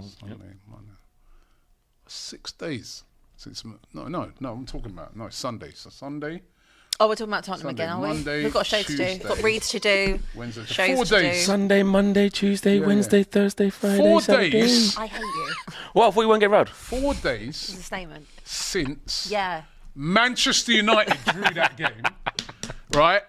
Sunday, Monday. 6 days. No, I'm talking about, no, Sunday. So Sunday. Oh, we're talking about Tottenham Sunday, again, are we? Monday, We've got a show to do. Tuesday, We've got reads to do. Wednesday. Shows 4 to days. do. Sunday, Monday, Tuesday, Wednesday, Thursday, Friday, 4 Saturday. days. I hate you. What if we won't get round? 4 It's days a statement. since Yeah. Manchester United drew that game, right?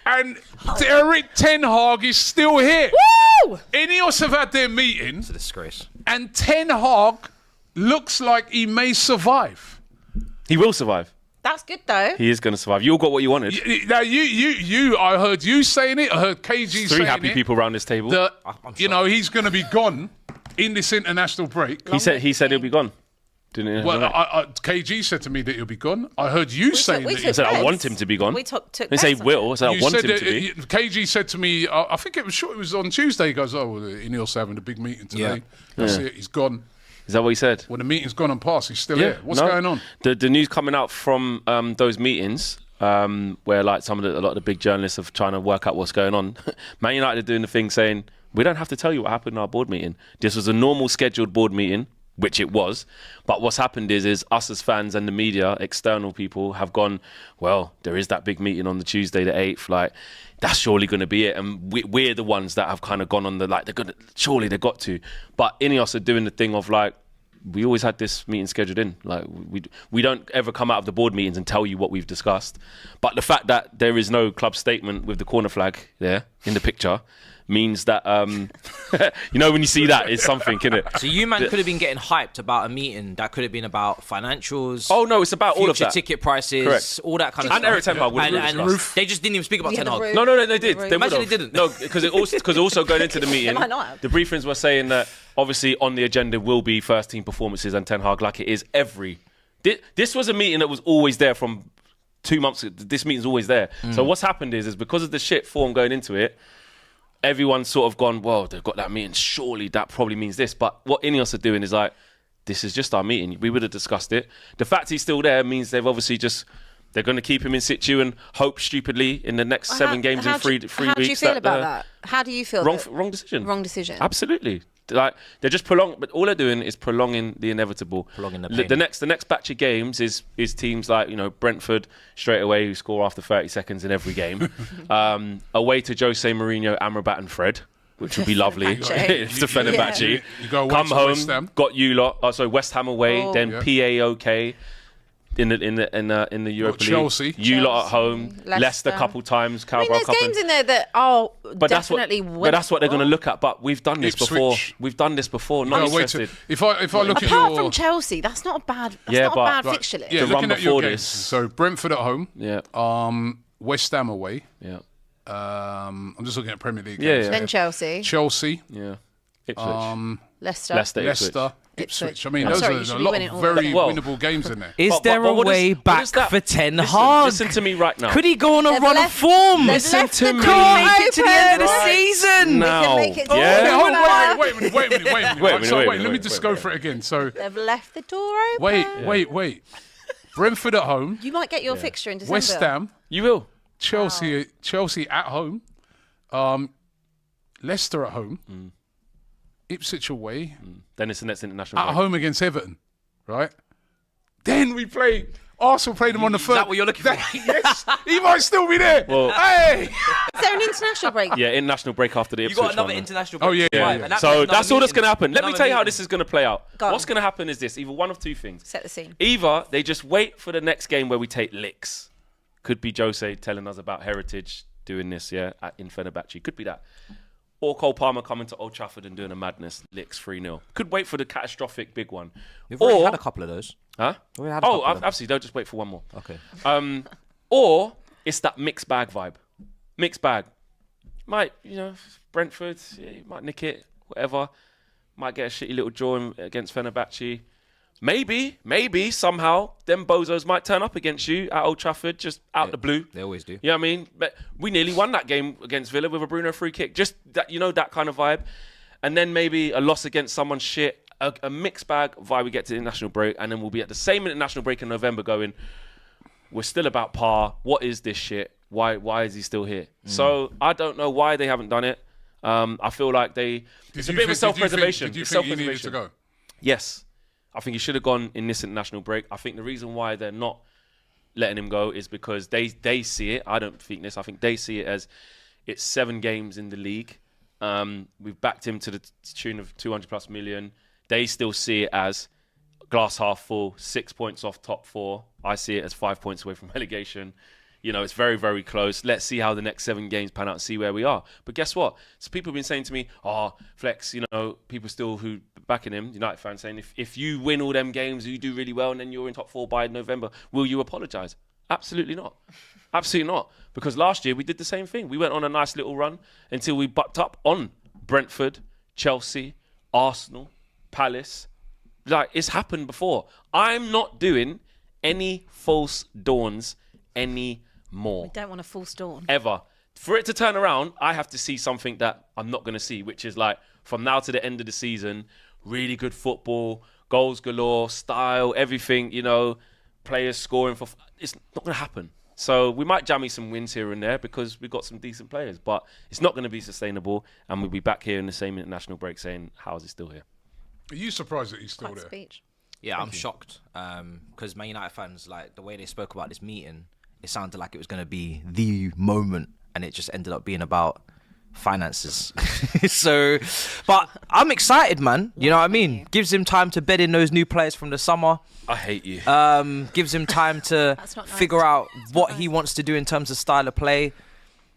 And Eric Ten Hag is still here. Woo! Ineos have had their meeting, It's a disgrace. and Ten Hag looks like he may survive. He will survive. That's good, though. He is going to survive. You all got what you wanted. Now, I heard you saying it. I heard KG saying it. 3 happy people around this table. That, I'm you know, he's going to be gone in this international break. He said he'll be gone. Didn't he? Well, KG said to me that he'll be gone. I heard you saying that. I said I want him to be gone. We took I didn't say bets on will. I it. said I You want said him to be. KG said to me, I think it was on Tuesday. He goes, "Oh, Ineos having a big meeting today. That's it. He's gone." Is that what he said? When the meeting's gone and past, he's still here. What's going on? The news coming out from those meetings, where like a lot of the big journalists are trying to work out what's going on. Man United are doing the thing saying, we don't have to tell you what happened in our board meeting. This was a normal scheduled board meeting, which it was. But what's happened is us as fans and the media, external people, have gone, well, there is that big meeting on the Tuesday the 8th, like, that's surely going to be it. And we're the ones that have kind of gone on the, like, surely they got to. But Ineos are doing the thing of, like, we always had this meeting scheduled in. Like, we don't ever come out of the board meetings and tell you what we've discussed. But the fact that there is no club statement with the corner flag there in the picture means that, you know, when you see that, it's something, innit? So you, man, could have been getting hyped about a meeting that could have been about financials. Oh, no, it's about all of future that. ticket prices, Correct. all that kind of And stuff. Eric Ten Hag would have and discussed. they just didn't even speak about Yeah, Ten Hag. the No, they did. They Imagine would've. they didn't. No, because also going into the meeting, might not have. the briefings were saying that obviously on the agenda will be first team performances and Ten Hag, like it is every. This was a meeting that was always there from 2 months. This meeting's always there. So what's happened is because of the shit form going into it, everyone's sort of gone, well, they've got that meeting. Surely that probably means this. But what Ineos are doing is like, this is just our meeting. We would have discussed it. The fact he's still there means they've obviously they're going to keep him in situ and hope stupidly in the next 7 games in 3 weeks. How do you feel about that? How do you feel? Wrong decision. Wrong decision. Absolutely. Like they're just but all they're doing is prolonging the inevitable. Prolonging the pain. The next batch of games is teams like, you know, Brentford straight away, who score after 30 seconds in every game. Away to Jose Mourinho, Amrabat and Fred, which would be lovely. It's the Fenerbahce. You go away Come to home, West Ham. got you lot. West Ham away, then PAOK. In the Europa League, Chelsea. You lot at home, Leicester a couple times, Carabao there's Cup. games in there that are definitely But that's what they're going to look at. But we've done this before. Ipswich. We've done this before. Not interested. If I look at Apart your from Chelsea, that's not a bad. That's not a bad fixture list. yeah, The looking run at your before games. this. So Brentford at home. Yeah. West Ham away. Yeah. I'm just looking at Premier League Yeah, games. yeah. Then Chelsea, Chelsea. Yeah. Ipswich. Leicester. Leicester. Ipswich. I mean, those sorry, you are should a be lot winning of all very Well, winnable games in there. Is there a what way what back that- for Ten Hag? Listen to me right now. Could he go on a They've run of left- form? they've Listen left to the me. door Make it to the end of the open. season. now? make it Yeah. all Oh, wait a minute. Wait a minute, Let me wait, just wait, go wait. for it again. So, They've left the door open. wait. Brentford at home. You might get your fixture in December. West Ham. You will. Chelsea at home. Leicester at home. Ipswich away. Then it's the next international At break. home against Everton. Right? Then we play. Arsenal played them on the third. Is that what you're looking for? Yes, he might still be there. Well- hey! Is there an international break? Yeah, international break after the You Ipswich got another one. international Oh, break. yeah, yeah, Right, yeah. and that So means that's all that's another going to happen. Let me another tell you how meeting. this is going to play out. Go on. What's going to happen is this. Either one of two things. Set the scene. Either they just wait for the next game where we take licks. Could be Jose telling us about Heritage doing this, in Fenerbahce. Could be that. Or Cole Palmer coming to Old Trafford and doing a madness, licks 3-0. Could wait for the catastrophic big one. We've already had a couple of those. Huh? We had a couple of them. absolutely. They'll just wait for one more. Okay. Or it's that mixed bag vibe. Mixed bag. Might, Brentford, might nick it, whatever. Might get a shitty little draw against Fenerbahce. Maybe, somehow, them bozos might turn up against you at Old Trafford, just out the blue. They always do. You know what I mean? But we nearly won that game against Villa with a Bruno free kick. Just that, that kind of vibe. And then maybe a loss against someone shit. A mixed bag vibe we get to the international break. And then we'll be at the same international break in November going, we're still about par. What is this shit? Why is he still here? So I don't know why they haven't done it. I feel like it's a bit of self-preservation. Did you think he needed to go? Yes. I think he should have gone in this international break. I think the reason why they're not letting him go is because they see it. I don't think this. I think they see it as it's 7 games in the league. We've backed him to the tune of 200+ million. They still see it as glass half full, 6 points off top 4. I see it as 5 points away from relegation. You know, it's very, very close. Let's see how the next 7 games pan out and see where we are. But guess what? So people have been saying to me, Flex, you know, people still who backing him, United fans, saying if you win all them games, you do really well, and then you're in top 4 by November, will you apologise? Absolutely not. Absolutely not. Because last year we did the same thing. We went on a nice little run until we bucked up on Brentford, Chelsea, Arsenal, Palace. Like, it's happened before. I'm not doing any false dawns anymore. We don't want a false dawn. Ever. For it to turn around, I have to see something that I'm not going to see, which is like from now to the end of the season, really good football, goals galore, style, everything, you know, players scoring for... It's not going to happen. So we might jammy some wins here and there because we've got some decent players, but it's not going to be sustainable, and we'll be back here in the same international break saying, how is he still here? Are you surprised that he's still Quite there? speech. Yeah, I'm shocked because Man United fans, like the way they spoke about this meeting, it sounded like it was going to be the moment, and it just ended up being about finances. But I'm excited, man. You know what I mean? Gives him time to bed in those new players from the summer. I hate you. Gives him time to That's not nice. figure out what nice. he wants to do in terms of style of play.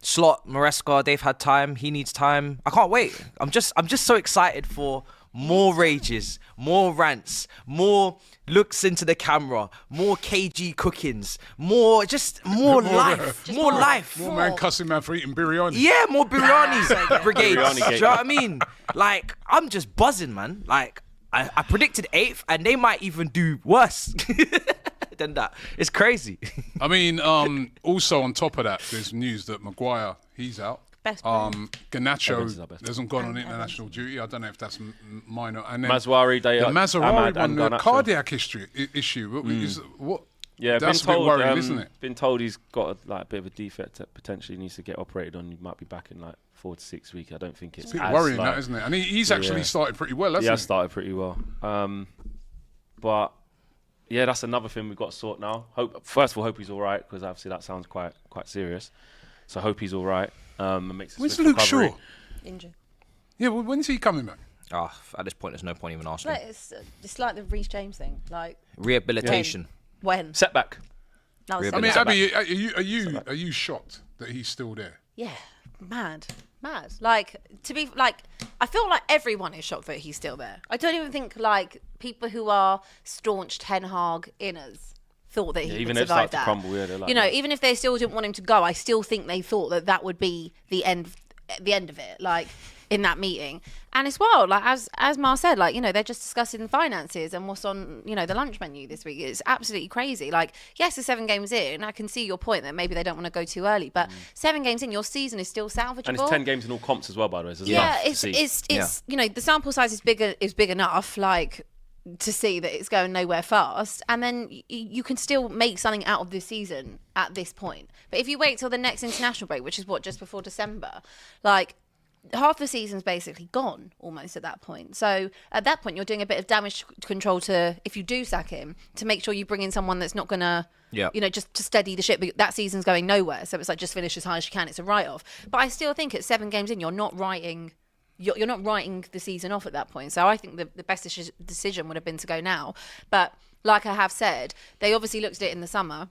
Slot, Maresca, they've had time. He needs time. I can't wait. I'm just so excited for more rages, more rants, more looks into the camera, more KG cookings, more life, more life. More man cussing man for eating biryani. Yeah, more biryani brigades. Biryani Do you gate. know what I mean? Like, I'm just buzzing, man. Like, I predicted 8th, and they might even do worse than that. It's crazy. I mean, also on top of that, there's news that Maguire, he's out. Best player. Evans is our Ganacho best hasn't gone on And international duty. I don't know if that's minor. And then Mazraoui, the Mazraoui Ahmad one, and the Garnacho. cardiac issue. What? Yeah, That's been a bit told, worrying, isn't it? Been told he's got a bit of a defect that potentially needs to get operated on. He might be back in like 4 to 6 weeks. I don't think it's It's a bit as, worrying, like, that, isn't it? And he's actually started pretty well, hasn't he he? has started pretty well. But yeah, that's another thing we've got to sort now. First of all, hope he's all right, because obviously that sounds quite serious. So hope he's all right. And makes a When's swift Luke recovery. Shaw? Injured. Yeah, well, when's he coming back? At this point, there's no point even asking. Like, it's like the Reece James thing. Like, Rehabilitation. when? Setback. That was I mean, something. Abby, are you shocked that he's still there? Yeah, mad. Like, to be like, I feel like everyone is shocked that he's still there. I don't even think like people who are staunch Ten Hag inners thought that he even would if it survive starts to that. crumble, yeah, they're like, you know, yeah. even if they still didn't want him to go, I still think they thought that that would be the end of it. Like, in that meeting. And it's wild, like as Mar said, like, you know, they're just discussing finances and what's on, you know, the lunch menu this week. It's absolutely crazy. Like, yes, the 7 games in, I can see your point that maybe they don't want to go too early, but 7 games in, your season is still salvageable. And it's 10 games in all comps as well, by the way. So yeah, enough to see. it's you know, the sample size is big enough, like, to see that it's going nowhere fast, and then you can still make something out of this season at this point. But if you wait till the next international break, which is what, just before December, like, half the season's basically gone almost at that point. So at that point, you're doing a bit of damage control to, if you do sack him, to make sure you bring in someone that's not gonna, you know, just to steady the ship. But that season's going nowhere, so it's like, just finish as high as you can. It's a write-off. But I still think at 7 games in, you're not writing the season off at that point. So I think the best decision would have been to go now. But like I have said, they obviously looked at it in the summer,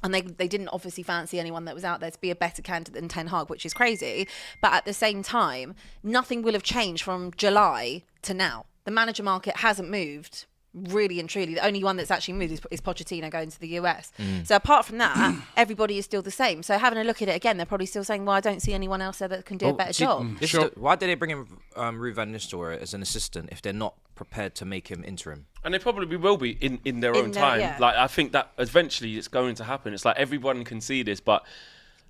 and they didn't obviously fancy anyone that was out there to be a better candidate than Ten Hag, which is crazy. But at the same time, nothing will have changed from July to now. The manager market hasn't moved, really and truly. The only one that's actually moved is Pochettino going to the US. So apart from that, everybody is still the same. So having a look at it again, they're probably still saying, well, I don't see anyone else there that can do a better job. Why did they bring in Ruud van Nistelrooy as an assistant if they're not prepared to make him interim? And they probably will be in their own time. Yeah. Like, I think that eventually it's going to happen. It's like everyone can see this, but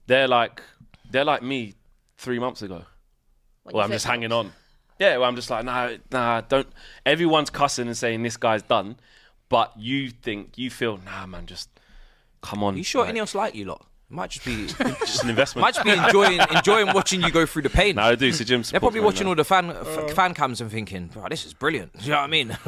they're like me 3 months ago. Well, I'm just hanging on. Yeah, well, I'm just like, nah, don't. Everyone's cussing and saying this guy's done, but you feel, nah, man, just come on. Are you sure like, any else like you lot? Might just be Just an investment. might just be enjoying watching you go through the pain. No, I do. So Jim They're probably watching all the fan cams and thinking, bro, this is brilliant. Do you know what I mean?